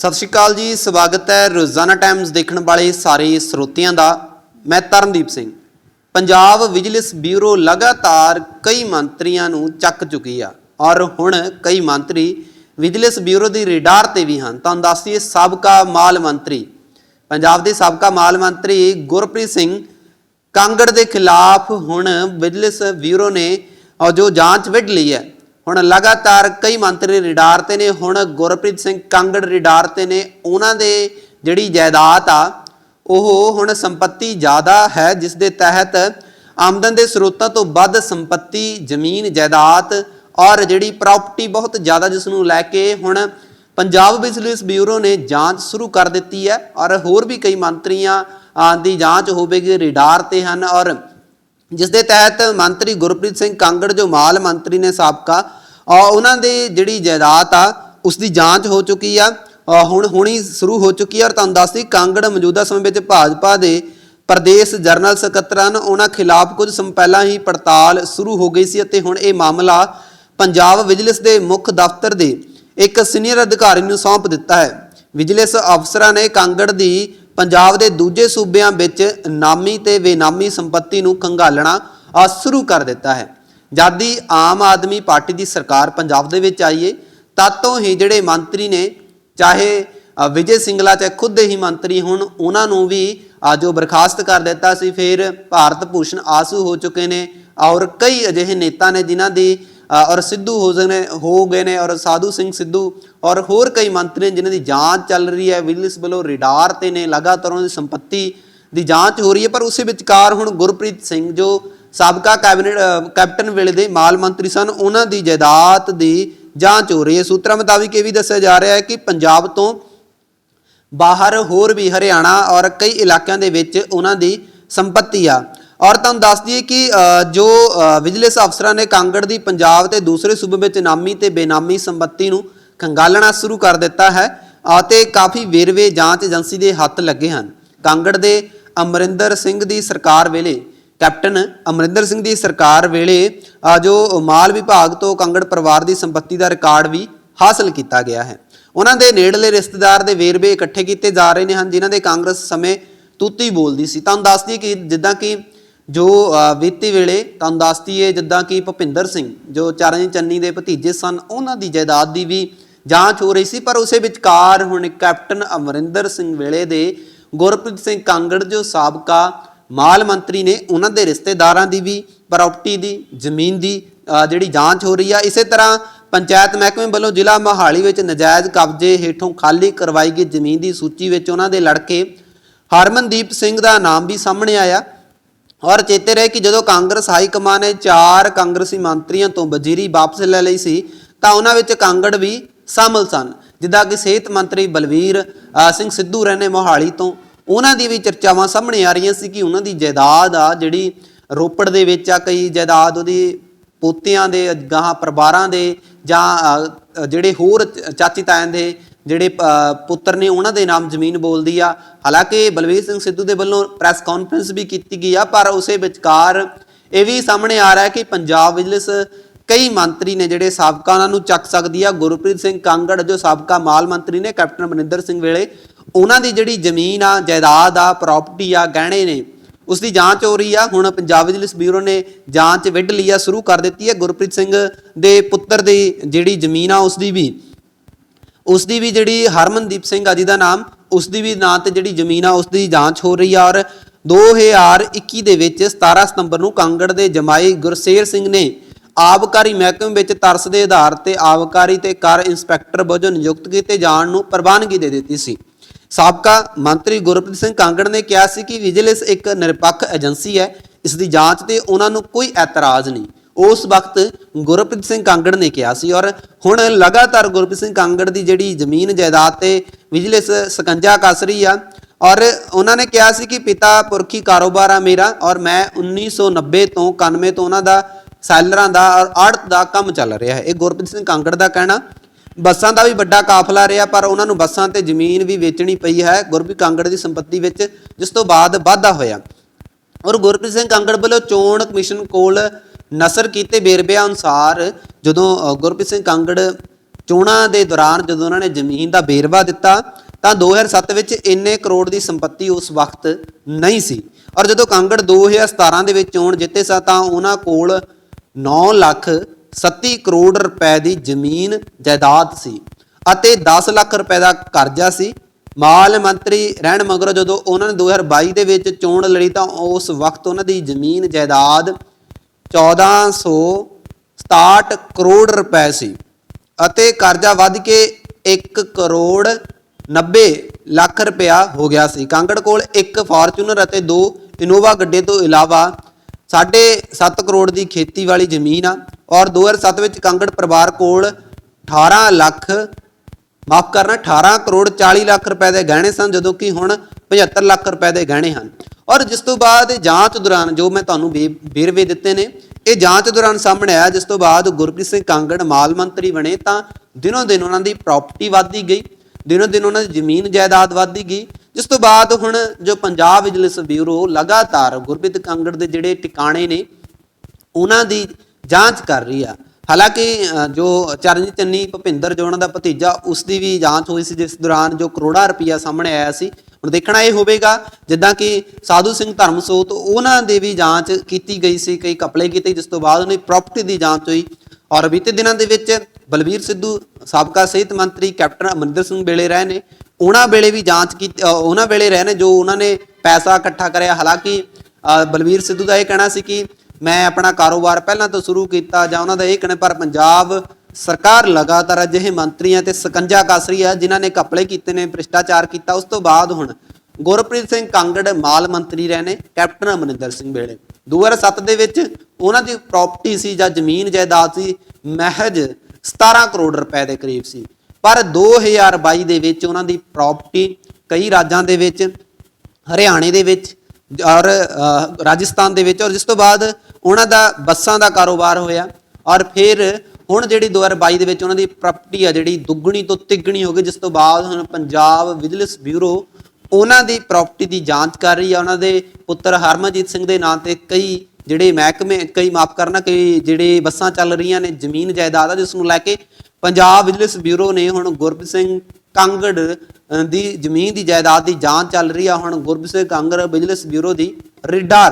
सत श्री अकाल जी, स्वागत है रोजाना टाइम्स देखने वाले सारे ਸਰੋਤਿਆਂ ਦਾ। मैं तरनदीप सिंह। पंजाब विजिलेंस ब्यूरो लगातार कई मंत्रियों ਨੂੰ ਚੱਕ ਚੁੱਕੀ ਆ और ਹੁਣ कई मंत्री विजिलेंस ब्यूरो ਦੀ ਰੇਡਾਰ ਤੇ ਵੀ ਹਨ। ਤੁਹਾਨੂੰ ਦੱਸ ਦਈਏ ਸਾਬਕਾ ਮਾਲ ਮੰਤਰੀ पंजाब ਦੇ ਸਾਬਕਾ ਮਾਲ ਮੰਤਰੀ ਗੁਰਪ੍ਰੀਤ ਸਿੰਘ ਕਾਂਗੜ ਦੇ ਖਿਲਾਫ ਹੁਣ ਵਿਜੀਲੈਂਸ ब्यूरो ने जो ਜਾਂਚ ਵਿੱਢ ਲਈ है। ਹੁਣ लगातार कई मंत्री रिडार ते ने। ਹੁਣ गुरप्रीत सिंह कांगड़ रिडार ते ने। उन्हां दे जिहड़ी जायदाद आ ਉਹ ਹੁਣ संपत्ति ज़्यादा है, जिस दे तहत आमदन के स्रोतों तो वध संपत्ति जमीन जायदाद और जिहड़ी प्रॉपर्टी बहुत ज़्यादा, जिसनूं लैके हुण पंजाब विजिलेंस ब्यूरो ने जांच शुरू कर दी है और होर भी कई मंत्रियों की जांच होवेगी रिडार ते हन। और जिस दे तहत मंत्री गुरप्रीत सिंह कांगड़ जो माल मंत्री ने साबका, उन्हां दे जिहड़ी जायदाद आ उसकी जांच हो चुकी है, हुणी शुरू हो चुकी है। और तुहानूं दस दी कांगड़ मौजूदा समय में भाजपा के प्रदेश जनरल सकत्तर हैं, उन्हां खिलाफ कुछ समय पहला ही पड़ताल शुरू हो गई सी। हुण ये मामला पंजाब विजिलेंस के मुख दफ्तर के एक सीनियर अधिकारी नूं सौंप दिता है। विजिलेंस अफसरां ने कांगड़ की पंजाब के दूजे सूबਿਆਂ ਵਿੱਚ नामी ते बेनामी संपत्ति नूं खंगालना शुरू कर दिता है। जद दी आम आदमी पार्टी की सरकार पंजाब दे विच आई है, तद तो ही जिहड़े मंत्री ने, चाहे विजय सिंगला चाहे खुद ही मंत्री होण, उन्हां नूं भी जो बर्खास्त कर दिता सी। फिर भारत भूषण आसू हो चुके हैं और कई अजिहे नेता ने जिन्हां दी और सिद्धू हो गए ने और साधु सिंह सिद्धू और होर कई मंत्री ने जिन्हां दी जांच चल रही है। विजिलेंस वालों रिडार ते ने, लगातार उन्हां दी संपत्ति की जांच हो रही है। पर उस विचकार हुण गुरप्रीत सिंह जो साबका कैप्टन वेले दे माल मंत्री सन, उन्हां दी जायदाद की जांच हो रही है। सूत्रों मुताबिक ये भी दस्सिया जा रहा है कि पंजाब तो बाहर होर भी हरियाणा और कई इलाकों के विच उन्हां दी संपत्ति आ। और तुहानूं दस दईए कि जो विजिलेंस अफसरां ने कांगड़ की पंजाब ते दूसरे सूबे में नामी ते बेनामी संपत्ति नूं खंगालना शुरू कर दिता है ते काफ़ी वेरवे जांच एजेंसी के हत्थ लगे हैं। कांगड़ के अमरिंदर सिंह की सरकार वेले, कैप्टन अमरिंदर सिंह की सरकार वेले जो माल विभाग तो कांगड़ परिवार की संपत्ति का रिकॉर्ड भी हासिल किया गया है। उन्होंने नेड़ले रिश्तेदार के वेरवे इकट्ठे किए जा रहे हैं, जिन्होंने कांग्रेस समय तूती बोलती सी। तुहानूं दस दईए कि जिद्दां कि जो बीते वेले तुहानूं दस दईए जिद्दां कि भुपिंदर सिंह जो चरणजीत चन्नी के भतीजे सन, उन्हां दी जायदाद की भी जांच हो रही सी। पर उस विचकार हुण कैप्टन अमरिंदर सिंह वेले दे गुरप्रीत सिंह कांगड़ जो साबका माल मंत्री ने, उन्हां दे रिश्तेदारां दी भी प्रॉपर्टी की जमीन की जिहड़ी जांच हो रही है। इस तरह पंचायत महकमे वालों जिला मोहाली में नजायज़ कब्जे हेठों खाली करवाई गई जमीन की सूची में उन्हां दे लड़के हरमनदीप सिंह का नाम भी सामने आया। और चेते रहे कि जो कांग्रेस हाईकमान ने 4 कांग्रेसी मंत्रियों तो वजीरी वापस ले ली सी, तो उन्हां विच कांगड़ भी शामिल सन। जिद्दां कि सेहत मंत्री बलवीर सिंह सिद्धू रहने मोहाली तो, उन्हां दी भी चर्चावां सामने आ रही सी कि उन्हां दी जायदाद आ जिहड़ी रोपड़ दे विच आ, कई जायदाद उहदी पोतियां दे गाहां परिवारां दे जां जिहड़े होर चाची तायां दे जिहड़े पुत्र ने, उन्हां दे नाम जमीन बोलदी आ। हालांकि बलवीर सिंह सिद्धू दे वल्लों प्रैस कॉन्फ्रेंस भी की गई आ, पर उस विचकार ये भी सामने आ रहा है कि पंजाब विजिलेंस कई मंत्री ने जिहड़े साबका उन्हां नूं चक सकदी आ। गुरप्रीत सिंह कांगड़ जो साबका माल मंत्री ने कैप्टन अमरिंदर सिंह वेले, उन्हां दी जिहड़ी जमीन आ, जायदाद आ, प्रॉपर्टी आ, गहणे ने, उसकी जांच हो रही है। हुण पंजाब विजिलेंस ब्यूरो ने जांच विढ ली है, शुरू कर दी है। गुरप्रीत सिंह दे पुत्र दी जिहड़ी जमीन आ उसकी भी जिहड़ी हरमनदीप सिंह आ जिहदा नाम, उसकी भी नां ते जिहड़ी जमीन आ उसकी जांच हो रही है। और 2021 दे विच 17 सितंबर नूं कांगड़ दे जमाई गुरसेर सिंह ने आबकारी महकमे विच तरस दे आधार ते आबकारी ते कर इंस्पैक्टर वजों नियुक्त किए जाण नूं प्रवानगी दे दित्ती सी। साबका मंत्री गुरप्रीत सिंह कांगड़ ने कहा सी कि विजिलेंस एक निरपक्ष एजेंसी है, इसकी जांच ते उन्हां नूं कोई एतराज़ नहीं, उस वक्त गुरप्रीत सिंह कांगड़ ने कहा सी। और हुण लगातार गुरप्रीत सिंह कांगड़ की जिहड़ी जमीन जायदाद ते विजिलेंस सकंजा कस रही है। और उन्होंने कहा सी कि पिता पुरखी कारोबार आ मेरा, और मैं 1990 तो 91 तो उन्हां दा सैलरां दा और आड़त का काम चल रहा है। ये गुरप्रीत सिंह कांगड़ का कहना। बसां का भी बड़ा काफला रहा, पर उन्होंने बसां ते जमीन भी वेचनी पई है गुरप्रीत कांगड़ की संपत्ति विच, जिस तो बाद वाधा होया। और गुरप्रीत सिंह कांगड़ वालों चोण कमिशन कोल नसर किए वेरविਆਂ अनुसार जो गुरप्रीत सिंह कांगड़ ਚੋਣਾਂ ਦੇ ਦੌਰਾਨ ਜਦੋਂ ਉਹਨਾਂ ਨੇ ਜ਼ਮੀਨ ਦਾ ਵੇਰਵਾ ਦਿੱਤਾ ਤਾਂ 2007 ਵਿੱਚ ਇੰਨੇ ਕਰੋੜ ਦੀ ਸੰਪत्ति ਉਸ ਵਕਤ ਨਹੀਂ ਸੀ। ਔਰ ਜਦੋਂ ਕਾਂਗੜ 2017 ਦੇ ਵਿੱਚ ਚੋਣ ਜਿੱਤੇ ਸਾ ਤਾਂ ਉਹਨਾਂ ਕੋਲ 9,37 ਕਰੋੜ ਰੁਪਏ ਦੀ ਜ਼ਮੀਨ ਜਾਇਦਾਦ ਸੀ ਅਤੇ 10 ਲੱਖ ਰੁਪਏ ਦਾ ਕਰਜ਼ਾ ਸੀ। ਮਾਲ ਮੰਤਰੀ ਰਹਿਣ ਮਗਰੋਂ ਜਦੋਂ ਉਹਨਾਂ ਨੇ 2022 ਦੇ ਵਿੱਚ ਚੋਣ ਲੜੀ ਤਾਂ ਉਸ ਵਕਤ ਉਹਨਾਂ ਦੀ ਜ਼ਮੀਨ ਜਾਇਦਾਦ 1467 ਕਰੋੜ ਰੁਪਏ ਸੀ ਅਤੇ ਕਰਜ਼ਾ ਵੱਧ ਕੇ 1 ਕਰੋੜ 90 ਲੱਖ ਰੁਪਇਆ ਹੋ ਗਿਆ ਸੀ। ਕਾਂਗੜ ਕੋਲ ਇੱਕ ਫਾਰਚੂਨਰ ਅਤੇ 2 ਇਨੋਵਾ ਗੱਡੇ ਤੋਂ ਇਲਾਵਾ 7.5 ਕਰੋੜ ਦੀ ਖੇਤੀ ਵਾਲੀ ਜ਼ਮੀਨ ਆ ਔਰ 2007 ਵਿੱਚ ਕਾਂਗੜ ਪਰਿਵਾਰ ਕੋਲ 18 ਕਰੋੜ 40 ਲੱਖ ਰੁਪਏ ਦੇ ਗਹਿਣੇ ਸਨ, ਜਦੋਂ ਕਿ ਹੁਣ 75 ਲੱਖ ਰੁਪਏ ਦੇ ਗਹਿਣੇ ਹਨ। ਔਰ ਜਿਸ ਤੋਂ ਬਾਅਦ ਜਾਂਚ ਦੌਰਾਨ ਜੋ ਮੈਂ ਤੁਹਾਨੂੰ ਵੇਰਵੇ ਦਿੱਤੇ ਨੇ, ਇਹ ਜਾਂਚ ਦੌਰਾਨ ਸਾਹਮਣੇ ਆਇਆ। ਜਿਸ ਤੋਂ ਬਾਅਦ ਗੁਰਪ੍ਰੀਤ ਸਿੰਘ ਕਾਂਗੜ ਮਾਲ ਮੰਤਰੀ ਬਣੇ ਤਾਂ ਦਿਨੋਂ ਦਿਨ ਉਹਨਾਂ ਦੀ ਪ੍ਰਾਪਰਟੀ ਵੱਧਦੀ ਗਈ, ਦਿਨੋਂ ਦਿਨ ਉਹਨਾਂ ਦੀ ਜ਼ਮੀਨ ਜਾਇਦਾਦ ਵੱਧਦੀ ਗਈ। ਜਿਸ ਤੋਂ ਬਾਅਦ ਹੁਣ ਜੋ ਪੰਜਾਬ ਵਿਜੀਲੈਂਸ ਬਿਊਰੋ ਲਗਾਤਾਰ ਗੁਰਪ੍ਰੀਤ ਕਾਂਗੜ ਦੇ ਜਿਹੜੇ ਟਿਕਾਣੇ ਨੇ ਉਹਨਾਂ ਦੀ ਜਾਂਚ ਕਰ ਰਹੀ ਆ। ਹਾਲਾਂਕਿ ਜੋ ਚਰਨਜੀਤ ਚੰਨੀ ਭੁਪਿੰਦਰ ਜੋ ਉਹਨਾਂ ਦਾ ਭਤੀਜਾ, ਉਸ ਦੀ ਵੀ ਜਾਂਚ ਹੋਈ ਸੀ, ਜਿਸ ਦੌਰਾਨ ਜੋ ਕਰੋੜਾਂ ਰੁਪਈਆ ਸਾਹਮਣੇ ਆਇਆ ਸੀ। ਹੁਣ ਦੇਖਣਾ ਇਹ ਹੋਵੇਗਾ ਜਿੱਦਾਂ ਕਿ ਸਾਧੂ ਸਿੰਘ ਧਰਮਸੋਤ, ਉਹਨਾਂ ਦੇ ਵੀ ਜਾਂਚ ਕੀਤੀ ਗਈ ਸੀ, ਕਈ ਘਪਲੇ ਕੀਤੇ, ਜਿਸ ਤੋਂ ਬਾਅਦ ਉਹਨਾਂ ਦੀ ਪ੍ਰਾਪਰਟੀ ਦੀ ਜਾਂਚ ਹੋਈ। ਔਰ ਬੀਤੇ ਦਿਨਾਂ ਦੇ ਵਿੱਚ ਬਲਬੀਰ ਸਿੱਧੂ ਸਾਬਕਾ ਸਿਹਤ ਮੰਤਰੀ ਕੈਪਟਨ ਅਮਰਿੰਦਰ ਸਿੰਘ ਵੇਲੇ ਰਹੇ ਨੇ, ਉਹਨਾਂ ਵੇਲੇ ਵੀ ਜਾਂਚ ਕੀਤੀ, ਉਹਨਾਂ ਵੇਲੇ ਰਹੇ ਨੇ ਜੋ ਉਹਨਾਂ ਨੇ ਪੈਸਾ ਇਕੱਠਾ ਕਰਿਆ। ਹਾਲਾਂਕਿ ਬਲਬੀਰ ਸਿੱਧੂ ਦਾ ਇਹ ਕਹਿਣਾ ਸੀ ਕਿ ਮੈਂ ਆਪਣਾ ਕਾਰੋਬਾਰ ਪਹਿਲਾਂ ਤੋਂ ਸ਼ੁਰੂ ਕੀਤਾ, ਜਾਂ ਉਹਨਾਂ ਦਾ ਇਹ ਕਹਿਣਾ, ਪਰ ਪੰਜਾਬ ਸਰਕਾਰ ਲਗਾਤਾਰ ਅਜਿਹੇ ਮੰਤਰੀਆਂ ਤੇ ਸਕੰਜਾ ਕੱਸ ਰਹੀ ਹੈ ਜਿਨ੍ਹਾਂ ਨੇ ਘਪਲੇ ਕੀਤੇ ਨੇ, ਭ੍ਰਿਸ਼ਟਾਚਾਰ ਕੀਤਾ। ਉਸ ਤੋਂ ਬਾਅਦ ਹੁਣ ਗੁਰਪ੍ਰੀਤ ਸਿੰਘ ਕਾਂਗੜ ਮਾਲ ਮੰਤਰੀ ਰਹੇ ਨੇ ਕੈਪਟਨ ਅਮਰਿੰਦਰ ਸਿੰਘ ਵੇਲੇ। 2007 ਦੇ ਵਿੱਚ ਉਹਨਾਂ ਦੀ ਪ੍ਰਾਪਰਟੀ ਸੀ ਜਾਂ ਜ਼ਮੀਨ ਜਾਇਦਾਦ ਸੀ ਮਹਿਜ 17 ਕਰੋੜ ਰੁਪਏ ਦੇ ਕਰੀਬ ਸੀ, ਪਰ 2022 ਦੇ ਵਿੱਚ ਉਹਨਾਂ ਦੀ ਪ੍ਰਾਪਰਟੀ ਕਈ ਰਾਜਾਂ ਦੇ ਵਿੱਚ, ਹਰਿਆਣੇ ਦੇ ਵਿੱਚ ਔਰ ਰਾਜਸਥਾਨ ਦੇ ਵਿੱਚ, ਔਰ ਜਿਸ ਤੋਂ ਬਾਅਦ ਉਹਨਾਂ ਦਾ ਬੱਸਾਂ ਦਾ ਕਾਰੋਬਾਰ ਹੋਇਆ। ਔਰ ਫਿਰ ਹੁਣ ਜਿਹੜੀ 2022 ਦੇ ਵਿੱਚ ਉਹਨਾਂ ਦੀ ਪ੍ਰਾਪਰਟੀ ਆ ਜਿਹੜੀ ਦੁੱਗਣੀ ਤੋਂ ਤਿੱਗਣੀ ਹੋ ਗਈ, ਜਿਸ ਤੋਂ ਬਾਅਦ ਹੁਣ ਪੰਜਾਬ ਵਿਜੀਲੈਂਸ ਬਿਊਰੋ ਉਹਨਾਂ ਦੀ ਪ੍ਰਾਪਰਟੀ ਦੀ ਜਾਂਚ ਕਰ ਰਹੀ ਆ। ਉਹਨਾਂ ਦੇ ਪੁੱਤਰ ਹਰਮਨਜੀਤ ਸਿੰਘ ਦੇ ਨਾਂ ਤੇ ਕਈ ਜਿਹੜੇ ਮਹਿਕਮੇ, ਕਈ ਜਿਹੜੇ ਬੱਸਾਂ ਚੱਲ ਰਹੀਆਂ ਨੇ, ਜ਼ਮੀਨ ਜਾਇਦਾਦ ਆ, ਜਿਸ ਨੂੰ ਲੈ ਕੇ ਪੰਜਾਬ ਵਿਜੀਲੈਂਸ ਬਿਊਰੋ ਨੇ ਹੁਣ ਗੁਰਪ੍ਰੀਤ ਸਿੰਘ ਕਾਂਗੜ ਦੀ ਜ਼ਮੀਨ ਦੀ ਜਾਇਦਾਦ ਦੀ ਜਾਂਚ ਚੱਲ ਰਹੀ ਆ। ਹੁਣ ਗੁਰਪ੍ਰੀਤ ਸਿੰਘ ਕਾਂਗੜ ਵਿਜੀਲੈਂਸ ਬਿਊਰੋ ਦੀ ਰਿਡਾਰ